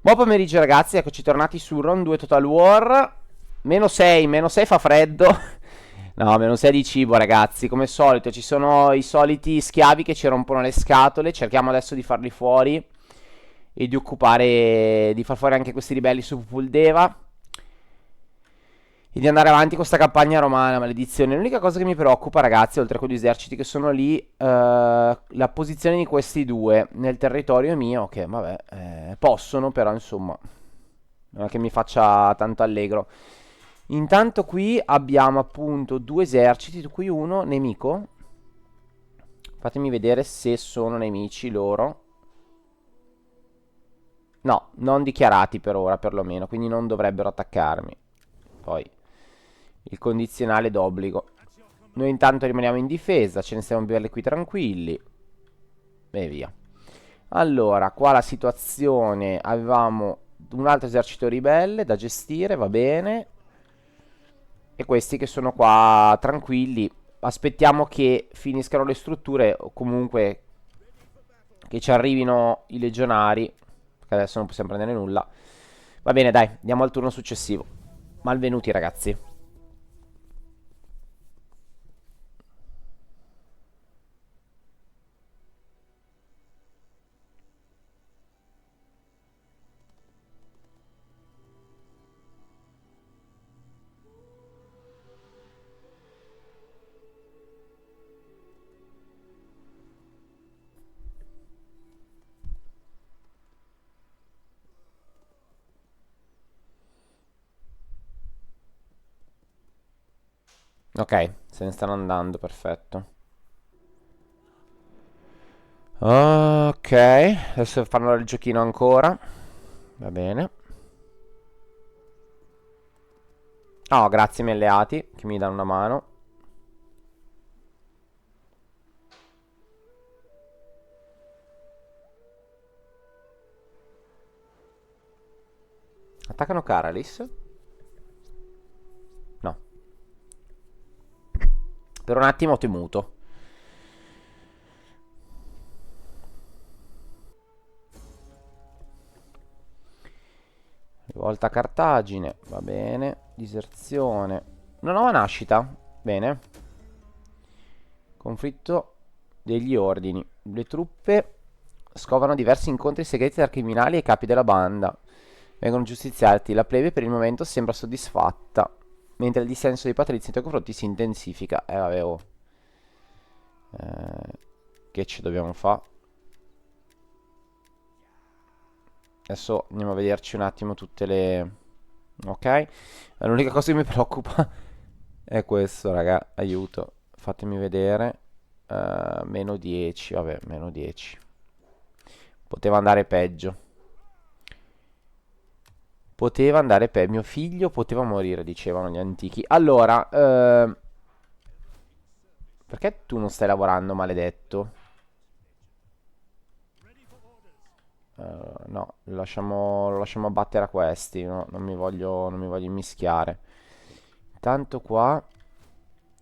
Buon pomeriggio ragazzi, eccoci tornati su Round 2 Total War. Meno 6 fa freddo. No, meno 6 di cibo ragazzi, come al solito ci sono i soliti schiavi che ci rompono le scatole. Cerchiamo adesso di farli fuori e di far fuori anche questi ribelli su Pupuldeva e di andare avanti con questa campagna romana, maledizione. L'unica cosa che mi preoccupa ragazzi, oltre a quegli eserciti che sono lì, la posizione di questi due nel territorio mio, che vabbè, possono, però insomma, non è che mi faccia tanto allegro. Intanto qui abbiamo appunto due eserciti, di cui uno nemico. Fatemi vedere se sono nemici loro. No, non dichiarati per ora perlomeno, quindi non dovrebbero attaccarmi. Poi il condizionale d'obbligo. Noi intanto rimaniamo in difesa, ce ne stiamo belle qui tranquilli. E via. Allora, qua la situazione, avevamo un altro esercito ribelle da gestire, va bene. E questi che sono qua tranquilli. Aspettiamo che finiscano le strutture o comunque che ci arrivino i legionari, perché adesso non possiamo prendere nulla. Va bene, dai, andiamo al turno successivo. Malvenuti ragazzi. Ok, se ne stanno andando, perfetto. Ok, adesso fanno il giochino ancora. Va bene. Oh, grazie ai miei alleati che mi danno una mano. Attaccano Caralis? No. Per un attimo ho temuto. Rivolta a Cartagine, va bene. Diserzione. Una nuova nascita. Bene. Conflitto degli ordini. Le truppe scovano diversi incontri segreti tra criminali e capi della banda. Vengono giustiziati. La plebe per il momento sembra soddisfatta, mentre il dissenso dei patrizi nei tuoi confronti si intensifica. Vabbè, oh. Che ci dobbiamo fare? Adesso andiamo a vederci un attimo tutte le... Ok. L'unica cosa che mi preoccupa è questo, raga. Aiuto. Fatemi vedere. Meno 10. Vabbè, meno 10. Poteva andare peggio. Poteva andare peggio. Mio figlio poteva morire, dicevano gli antichi. Allora, perché tu non stai lavorando, maledetto? No, lo lasciamo battere a questi. No, non mi voglio immischiare. Intanto qua.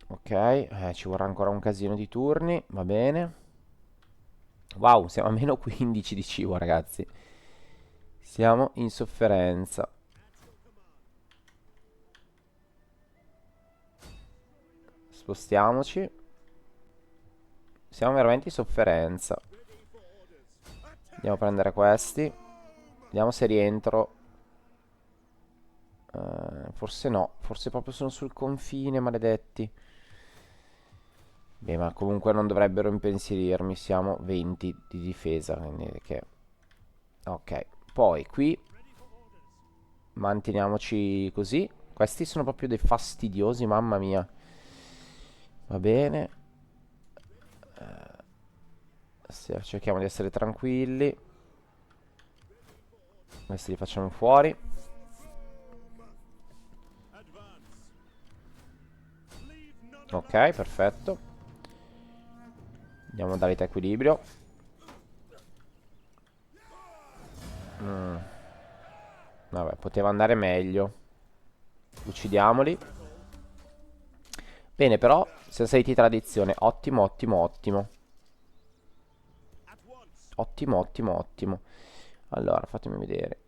Ok, ci vorrà ancora un casino di turni. Va bene. Wow, siamo a meno 15 di cibo, ragazzi. Siamo in sofferenza. Spostiamoci. Siamo veramente in sofferenza. Andiamo a prendere questi. Vediamo se rientro. Forse no. Forse proprio sono sul confine, maledetti. Beh, ma comunque non dovrebbero impensierirmi. Siamo 20 di difesa. Quindi che... Ok. Poi qui manteniamoci così. Questi sono proprio dei fastidiosi, mamma mia. Va bene. Cerchiamo di essere tranquilli. Questi li facciamo fuori. Ok, perfetto. Andiamo a dare equilibrio. Vabbè, poteva andare meglio. Uccidiamoli. Bene, però siamo saliti di tradizione. Ottimo, ottimo, ottimo. Ottimo, ottimo, ottimo. Allora, fatemi vedere.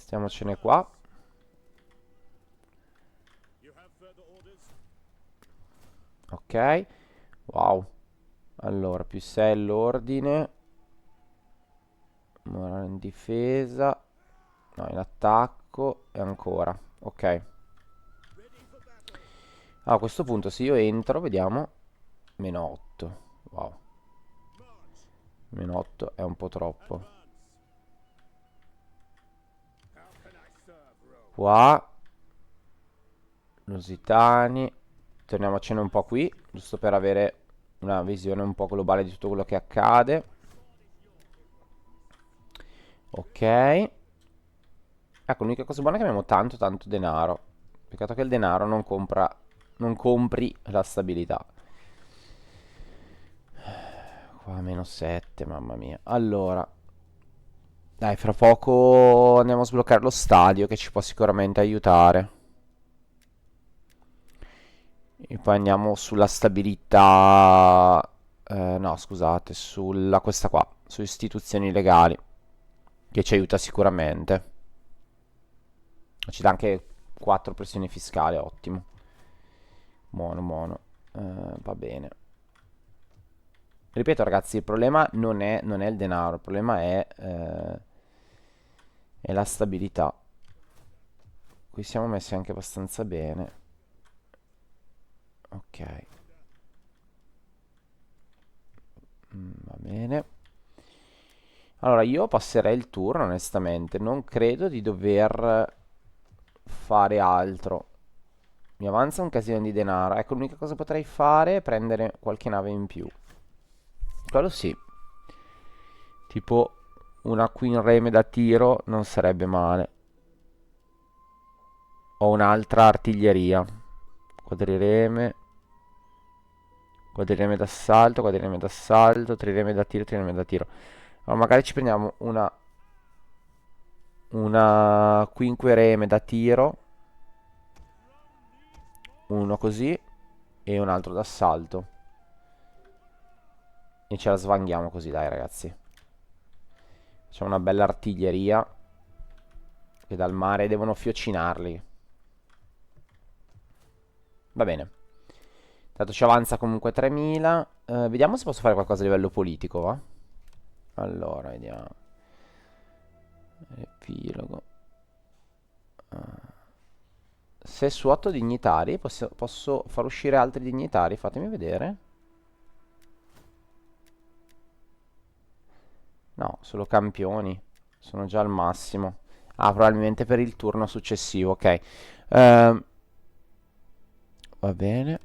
Stiamocene qua. Ok. Wow. Allora, più 6 l'ordine. Morale in difesa. No, in attacco. E ancora. Ok. A questo punto se io entro, vediamo. Meno 8. Wow. Meno 8 è un po' troppo. Qua. Lusitani. Torniamocene un po' qui, giusto per avere una visione un po' globale di tutto quello che accade. Ok. Ecco, l'unica cosa buona è che abbiamo tanto denaro. Peccato che il denaro non compra, non compri la stabilità. Qua meno 7, mamma mia. Allora, dai, fra poco andiamo a sbloccare lo stadio che ci può sicuramente aiutare. E poi andiamo sulla stabilità. No, scusate, sulla questa qua, su istituzioni legali, che ci aiuta sicuramente. Ci dà anche 4 pressioni fiscali, ottimo. Buono, buono. Va bene. Ripeto, ragazzi, il problema non è il denaro, il problema è la stabilità. Qui siamo messi anche abbastanza bene. Ok. Va bene. Allora, io passerei il turno, onestamente. Non credo di dover fare altro. Mi avanza un casino di denaro. Ecco, l'unica cosa che potrei fare è prendere qualche nave in più. Quello sì. Tipo una Queen Reme da tiro non sarebbe male. O un'altra artiglieria. Quadrireme. Quadrireme d'assalto, quadrireme d'assalto, trireme da tiro, trireme da tiro. Allora magari ci prendiamo una quinquereme da tiro, uno così e un altro d'assalto. E ce la svanghiamo così, dai ragazzi. Facciamo una bella artiglieria che dal mare devono fiocinarli. Va bene. Tanto ci avanza comunque 3000. Vediamo se posso fare qualcosa a livello politico, va? Allora, vediamo. Epilogo. Se su 8 dignitari posso far uscire altri dignitari, fatemi vedere. No, solo campioni. Sono già al massimo. Ah, probabilmente per il turno successivo, ok. Va bene.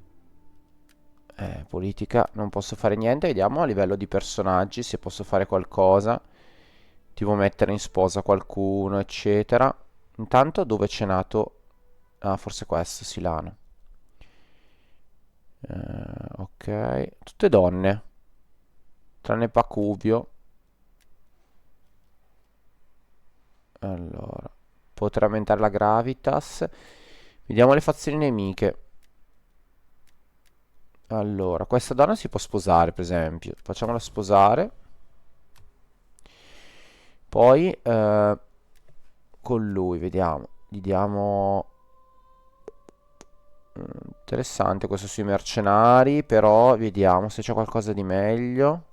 Politica, non posso fare niente. Vediamo a livello di personaggi se posso fare qualcosa. Tipo mettere in sposa qualcuno, eccetera. Intanto dove c'è nato... Ah, forse questo, Silano. Ok. Tutte donne. Tranne Pacuvio. Allora. Potrei aumentare la gravitas. Vediamo le fazioni nemiche. Allora, questa donna si può sposare, per esempio. Facciamola sposare. Poi, con lui, vediamo. Gli diamo... Interessante questo sui mercenari, però vediamo se c'è qualcosa di meglio.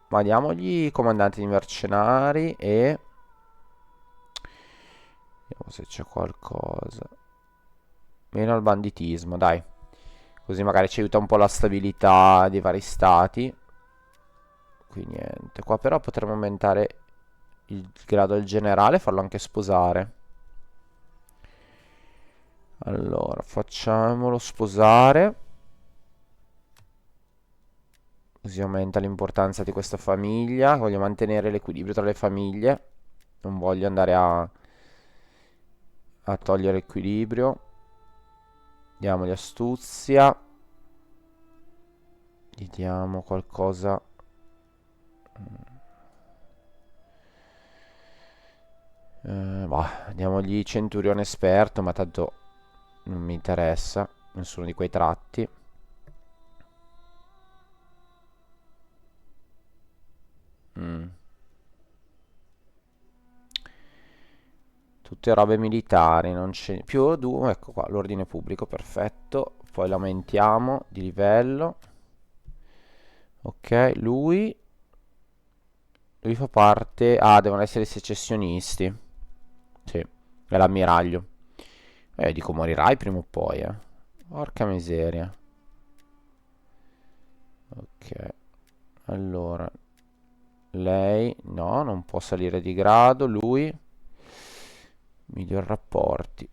Ma diamogli i comandanti di mercenari e... Vediamo se c'è qualcosa. Meno al banditismo, dai. Così magari ci aiuta un po' la stabilità dei vari stati. Qui niente. Qua però potremmo aumentare il grado del generale e farlo anche sposare. Allora, facciamolo sposare. Così aumenta l'importanza di questa famiglia. Voglio mantenere l'equilibrio tra le famiglie. Non voglio andare a togliere equilibrio. Diamogli astuzia. Gli diamo qualcosa. Bah, diamogli centurione esperto, ma tanto non mi interessa nessuno di quei tratti. Mm. Tutte robe militari, non c'è più due, ecco qua, l'ordine pubblico, perfetto. Poi l'aumentiamo di livello. Ok, lui fa parte. Ah, devono essere i secessionisti. Sì, è l'ammiraglio. Dico morirai prima o poi, eh. Porca miseria. Ok, allora. Lei, no, non può salire di grado. Lui, miglior rapporti.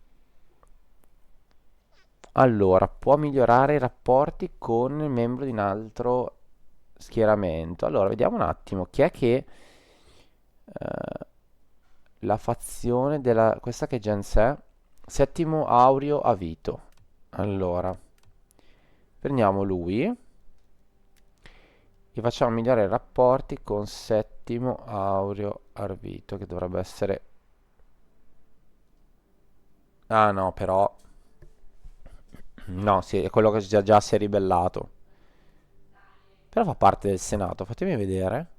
Allora, può migliorare i rapporti con il membro di un altro schieramento. Allora, vediamo un attimo. Chi è che... la fazione della... Questa che gens è? Settimo Aureo a Vito. Allora, prendiamo lui e facciamo migliorare i rapporti con Settimo Aureo Arvito, che dovrebbe essere... Ah no, però... No, sì, è quello che già si è ribellato. Però fa parte del Senato, fatemi vedere.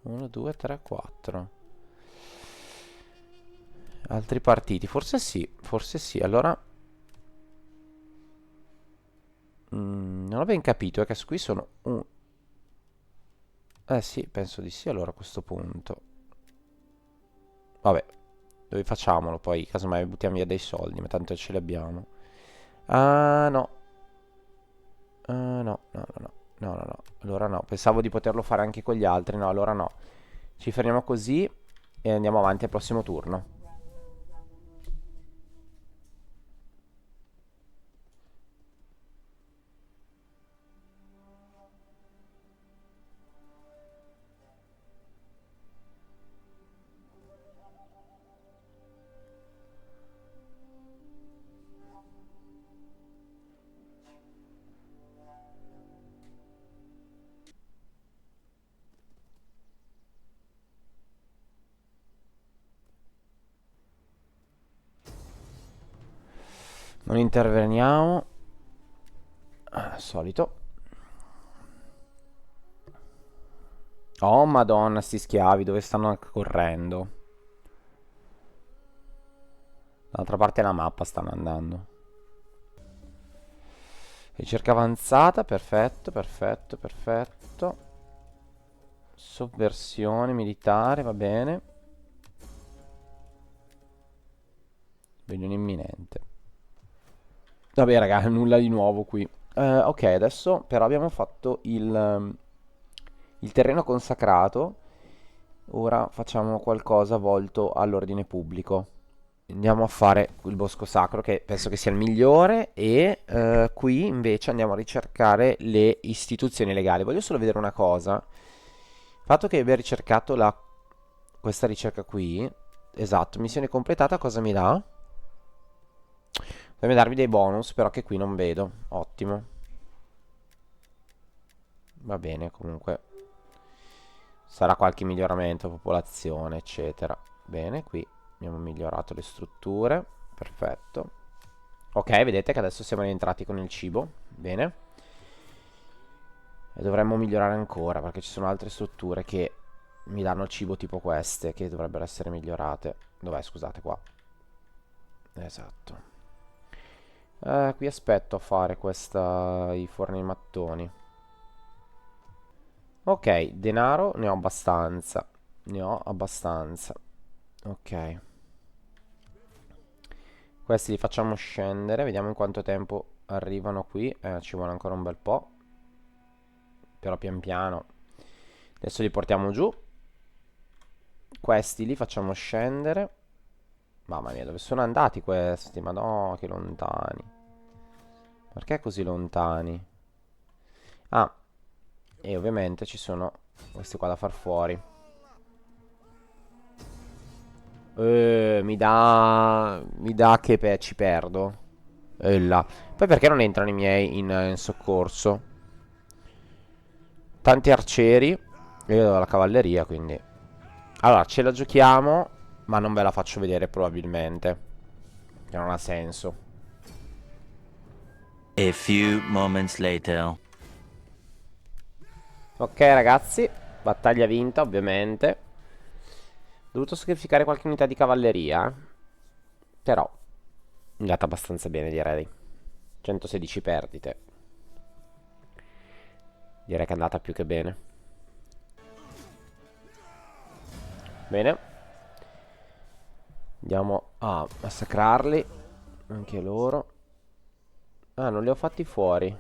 1, 2, 3, 4. Altri partiti, forse sì, forse sì. Allora, non ho ben capito, è che qui sono un... Eh sì, penso di sì allora a questo punto. Vabbè, dove facciamolo poi, casomai buttiamo via dei soldi, ma tanto ce li abbiamo. Ah, no. Ah, no, no, no, no. No, no, no. Allora no, pensavo di poterlo fare anche con gli altri, no, allora no. Ci fermiamo così e andiamo avanti al prossimo turno. Non interveniamo. Solito. Oh, madonna, sti schiavi, dove stanno correndo? Dall'altra parte della mappa stanno andando. Ricerca avanzata, perfetto, perfetto, perfetto. Sovversione militare, va bene. Veglione imminente. Vabbè, raga, nulla di nuovo qui. Ok, adesso però abbiamo fatto il terreno consacrato. Ora facciamo qualcosa volto all'ordine pubblico. Andiamo a fare il bosco sacro che penso che sia il migliore e qui invece andiamo a ricercare le istituzioni legali. Voglio solo vedere una cosa. Il fatto che abbia ricercato questa ricerca qui, esatto, missione completata, cosa mi dà? Deve darmi dei bonus, però che qui non vedo. Ottimo. Va bene, comunque. Sarà qualche miglioramento, popolazione, eccetera. Bene, qui abbiamo migliorato le strutture. Perfetto. Ok, vedete che adesso siamo rientrati con il cibo. Bene. E dovremmo migliorare ancora, perché ci sono altre strutture che mi danno cibo tipo queste, che dovrebbero essere migliorate. Dov'è, scusate, qua. Esatto. Qui aspetto a fare i forni ai mattoni. Ok, denaro ne ho abbastanza. Ne ho abbastanza. Ok. Questi li facciamo scendere. Vediamo in quanto tempo arrivano qui. Ci vuole ancora un bel po'. Però pian piano. Adesso li portiamo giù. Questi li facciamo scendere. Mamma mia, dove sono andati questi? Ma no, che lontani. Perché così lontani? Ah, e ovviamente ci sono questi qua da far fuori. Mi dà che ci perdo. Là. Poi perché non entrano i miei in soccorso? Tanti arcieri. E io ho la cavalleria, quindi. Allora, ce la giochiamo, ma non ve la faccio vedere probabilmente. Che non ha senso. A few moments later. Ok ragazzi, battaglia vinta ovviamente. Ho dovuto sacrificare qualche unità di cavalleria, però è andata abbastanza bene direi. 116 perdite. Direi che è andata più che bene. Bene. Andiamo a massacrarli. Anche loro. Ah, non li ho fatti fuori.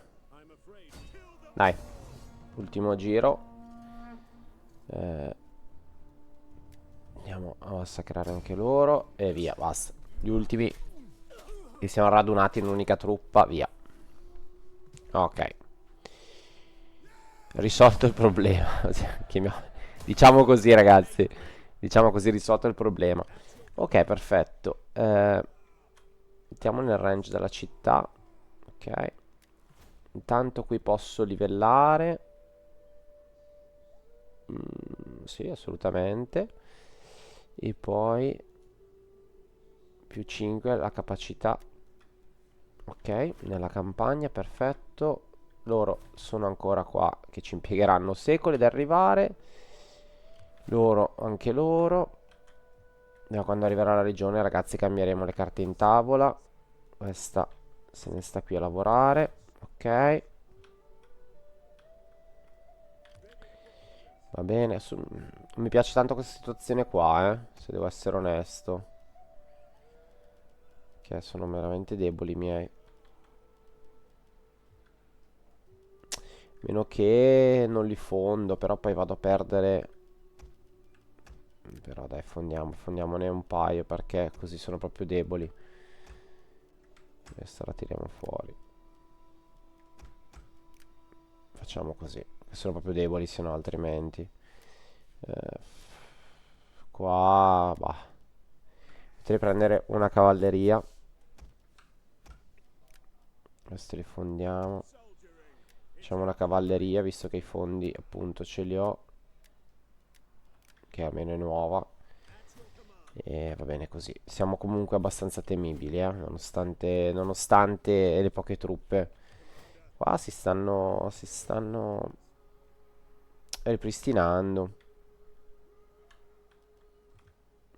Dai. Ultimo giro. Andiamo a massacrare anche loro. E via, basta. Gli ultimi che siamo radunati in un'unica truppa. Via. Ok. Risolto il problema. Diciamo così, ragazzi. Diciamo così, risolto il problema. Ok, perfetto. Mettiamo nel range della città. Ok. Intanto qui posso livellare. Sì, assolutamente. E poi più 5 la capacità. Ok, nella campagna, perfetto. Loro sono ancora qua che ci impiegheranno secoli ad arrivare. Loro, anche loro. Da quando arriverà la regione, ragazzi, cambieremo le carte in tavola. Questa se ne sta qui a lavorare. Ok. Va bene. Mi piace tanto questa situazione qua, se devo essere onesto. Che sono veramente deboli i miei. Meno che non li fondo, però poi vado a perdere. Però dai, fondiamone un paio perché così sono proprio deboli. Questa la tiriamo fuori. Facciamo così. Sono proprio deboli, se no altrimenti. Eh, Qua, bah. Potrei prendere una cavalleria. Questi li fondiamo. Facciamo una cavalleria, visto che i fondi appunto ce li ho. Che almeno è nuova. E va bene così. Siamo comunque abbastanza temibili, nonostante le poche truppe. Qua si stanno ripristinando.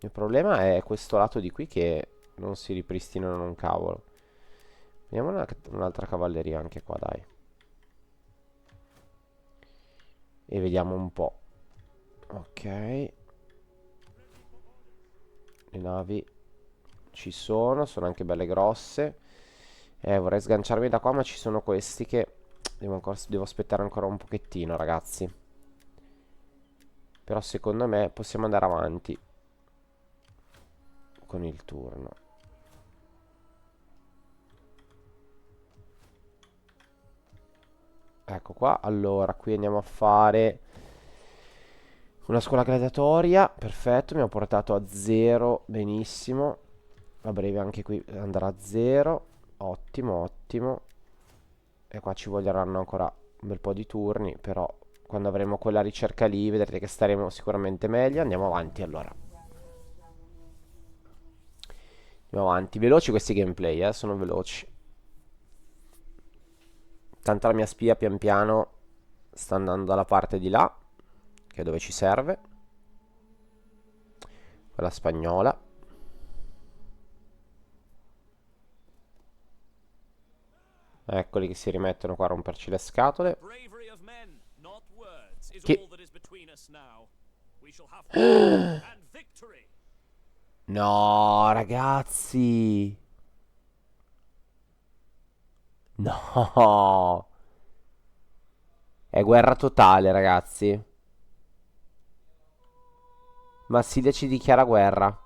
Il problema è questo lato di qui che non si ripristinano un cavolo. Vediamo un'altra cavalleria anche qua, dai. E vediamo un po'. Ok. Le navi ci sono anche belle grosse. Vorrei sganciarmi da qua, ma ci sono questi che devo aspettare ancora un pochettino, ragazzi. Però secondo me possiamo andare avanti con il turno. Ecco qua. Allora, qui andiamo a fare una scuola gladiatoria. Perfetto, abbiamo portato a 0. Benissimo. A breve anche qui andrà a 0. Ottimo, ottimo. E qua ci voglieranno ancora un bel po' di turni, però quando avremo quella ricerca lì vedrete che staremo sicuramente meglio. Andiamo avanti allora. Andiamo avanti. Veloci questi gameplay, sono veloci. Tanto la mia spia pian piano sta andando dalla parte di là, che è dove ci serve. Quella spagnola. Eccoli che si rimettono qua a romperci le scatole. Che... No, ragazzi. No. È guerra totale, ragazzi. Marsiglia ci dichiara guerra.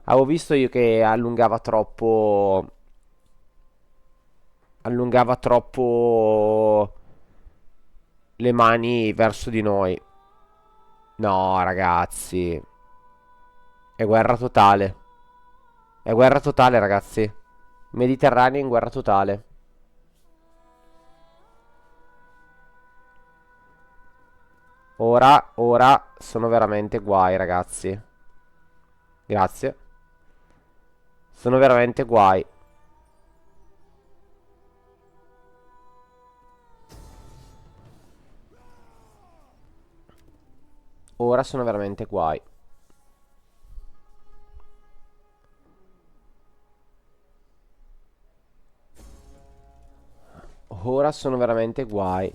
Avevo visto io che allungava troppo. Allungava troppo le mani verso di noi. No, ragazzi. È guerra totale. È guerra totale, ragazzi. Mediterraneo in guerra totale. Ora sono veramente guai, ragazzi. Grazie. Sono veramente guai. Ora sono veramente guai. Ora sono veramente guai.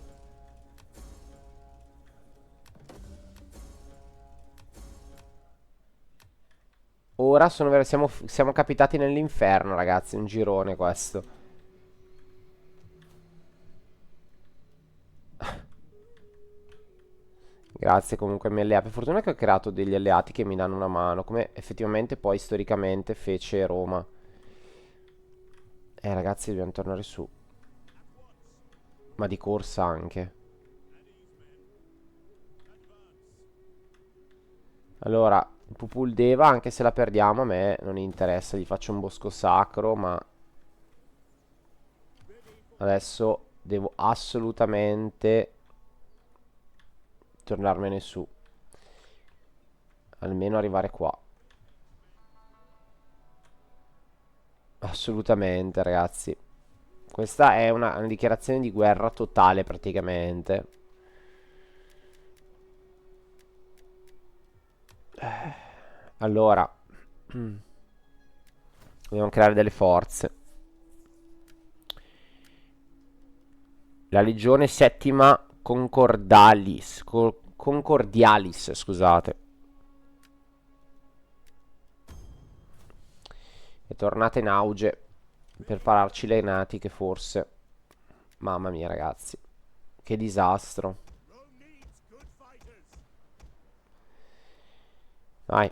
Ora siamo capitati nell'inferno, ragazzi. Un girone questo. Grazie comunque ai miei alleati. Per fortuna che ho creato degli alleati che mi danno una mano. Come effettivamente poi storicamente fece Roma. Ragazzi, dobbiamo tornare su. Ma di corsa anche. Allora, Pupul Deva, anche se la perdiamo, a me non interessa. Gli faccio un bosco sacro, ma adesso devo assolutamente tornarmene su. Almeno arrivare qua. Assolutamente, ragazzi. Questa è una dichiarazione di guerra totale, praticamente. Allora, dobbiamo creare delle forze. La legione settima Concordialis, scusate. È tornata in auge per pararci le natiche, forse. Mamma mia, ragazzi. Che disastro. Vai.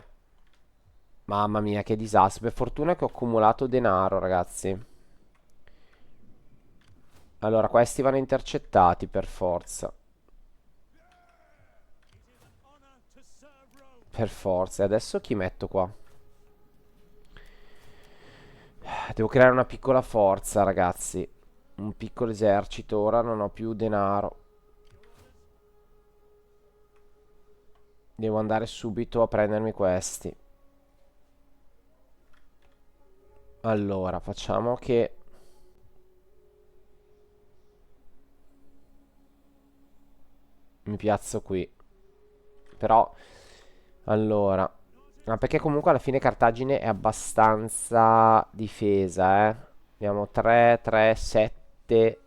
Mamma mia, che disastro. Per fortuna che ho accumulato denaro, ragazzi. Allora, questi vanno intercettati per forza. Per forza. E adesso chi metto qua? Devo creare una piccola forza, ragazzi. Un piccolo esercito. Ora non ho più denaro. Devo andare subito a prendermi questi. Allora, facciamo che... mi piazzo qui. Però... allora... ma perché comunque alla fine Cartagine è abbastanza difesa, eh. Abbiamo 3, 3, 7,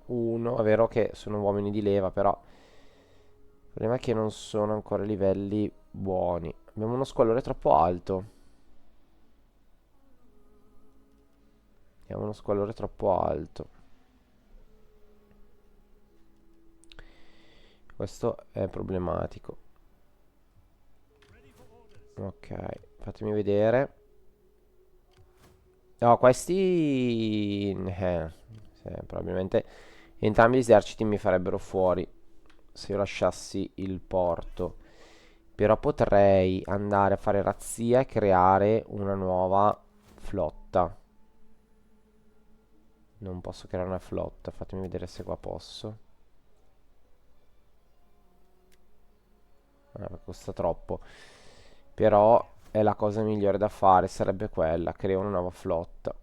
1. È vero che sono uomini di leva, però... il problema è che non sono ancora livelli buoni. Abbiamo uno squallore troppo alto. Abbiamo uno squallore troppo alto. Questo è problematico. Ok, fatemi vedere. No, questi... sì, probabilmente entrambi gli eserciti mi farebbero fuori se io lasciassi il porto. Però potrei andare a fare razzia e creare una nuova flotta. Non posso creare una flotta, fatemi vedere se qua posso. Costa troppo. Però è la cosa migliore da fare, sarebbe quella, creo una nuova flotta.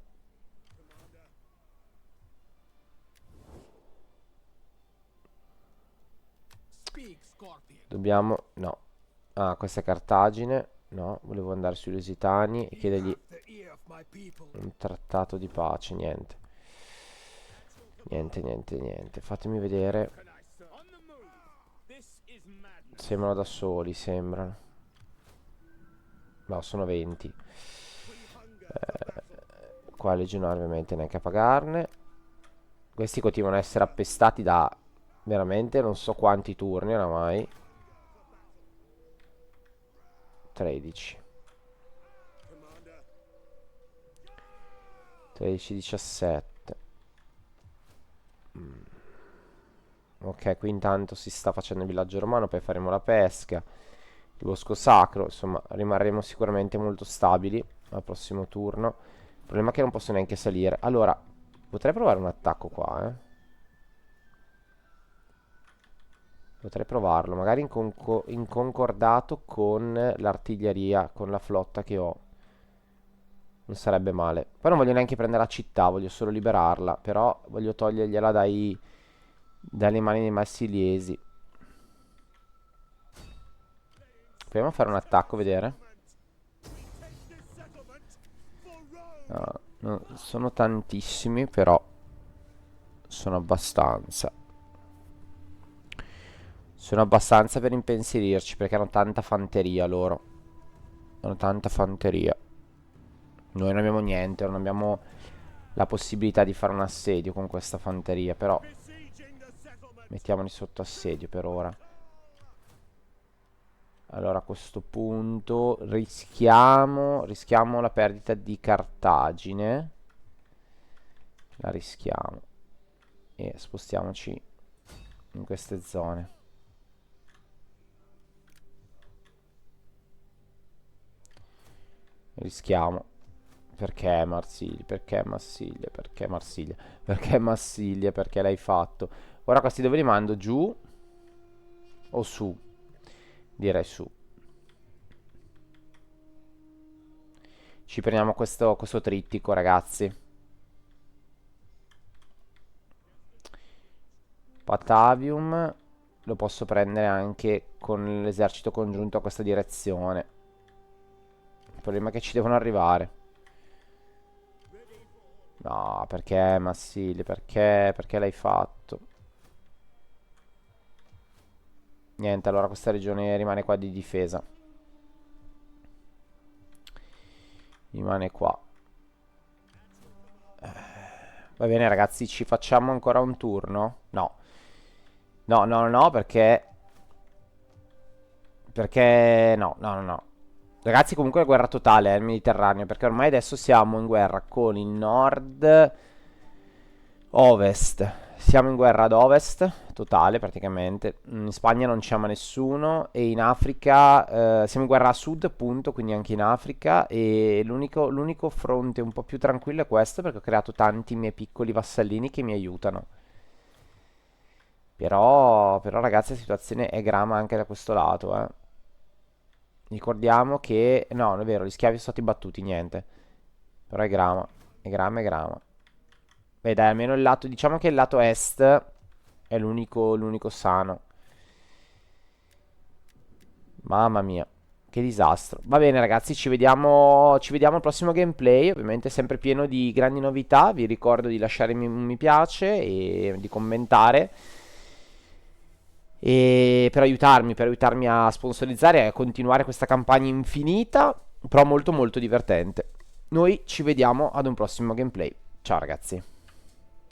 Dobbiamo... no. Ah, questa è Cartagine. No, volevo andare sui Lusitani e chiedergli un trattato di pace. Niente. Niente, niente, niente. Fatemi vedere. Sembrano da soli, sembrano. No, sono 20. Qua legionari ovviamente neanche a pagarne. Questi continuano a essere appestati da veramente non so quanti turni oramai. 13. 13, 17. Ok, qui intanto si sta facendo il villaggio romano, poi faremo la pesca, il bosco sacro, insomma rimarremo sicuramente molto stabili al prossimo turno. Il problema è che non posso neanche salire. Allora, potrei provare un attacco qua, eh. Potrei provarlo, magari in concordato con l'artiglieria, con la flotta che ho. Non sarebbe male. Poi non voglio neanche prendere la città, voglio solo liberarla. Però voglio togliergliela dalle mani dei marsiliesi. Proviamo a fare un attacco, vedere. Non sono tantissimi, però sono abbastanza. Sono abbastanza per impensierirci, perché hanno tanta fanteria loro. Hanno tanta fanteria. Noi non abbiamo niente, non abbiamo la possibilità di fare un assedio con questa fanteria, però mettiamoli sotto assedio per ora. Allora a questo punto rischiamo la perdita di Cartagine. La rischiamo. E spostiamoci in queste zone. Rischiamo. Perché Marsiglia? Perché Marsiglia? Perché Marsiglia? Perché Marsiglia? Perché l'hai fatto? Ora questi dove li mando? Giù o su? Direi su. Ci prendiamo questo trittico, ragazzi. Patavium lo posso prendere anche con l'esercito congiunto a questa direzione. Il problema è che ci devono arrivare. No, perché Massili? Perché? Perché l'hai fatto? Niente, allora questa regione rimane qua di difesa. Rimane qua. Va bene ragazzi, ci facciamo ancora un turno? No. No, no, no, perché... Perché... No, no, no, no. Ragazzi, comunque è guerra totale, il Mediterraneo, perché ormai adesso siamo in guerra con il nord-ovest. Siamo in guerra ad ovest, totale praticamente. In Spagna non c'è mai nessuno e in Africa siamo in guerra a sud, appunto, quindi anche in Africa. E l'unico fronte un po' più tranquillo è questo, perché ho creato tanti miei piccoli vassallini che mi aiutano. Però ragazzi, la situazione è grama anche da questo lato, eh. Ricordiamo che... No, non è vero, gli schiavi sono stati battuti, niente. Però è grama, è grama, è grama. Beh dai, almeno il lato... Diciamo che il lato est è l'unico sano. Mamma mia, che disastro. Va bene ragazzi, ci vediamo al prossimo gameplay. Ovviamente sempre pieno di grandi novità. Vi ricordo di lasciarmi un mi piace e di commentare. E per aiutarmi a sponsorizzare e a continuare questa campagna infinita, però molto molto divertente. Noi ci vediamo ad un prossimo gameplay. Ciao ragazzi.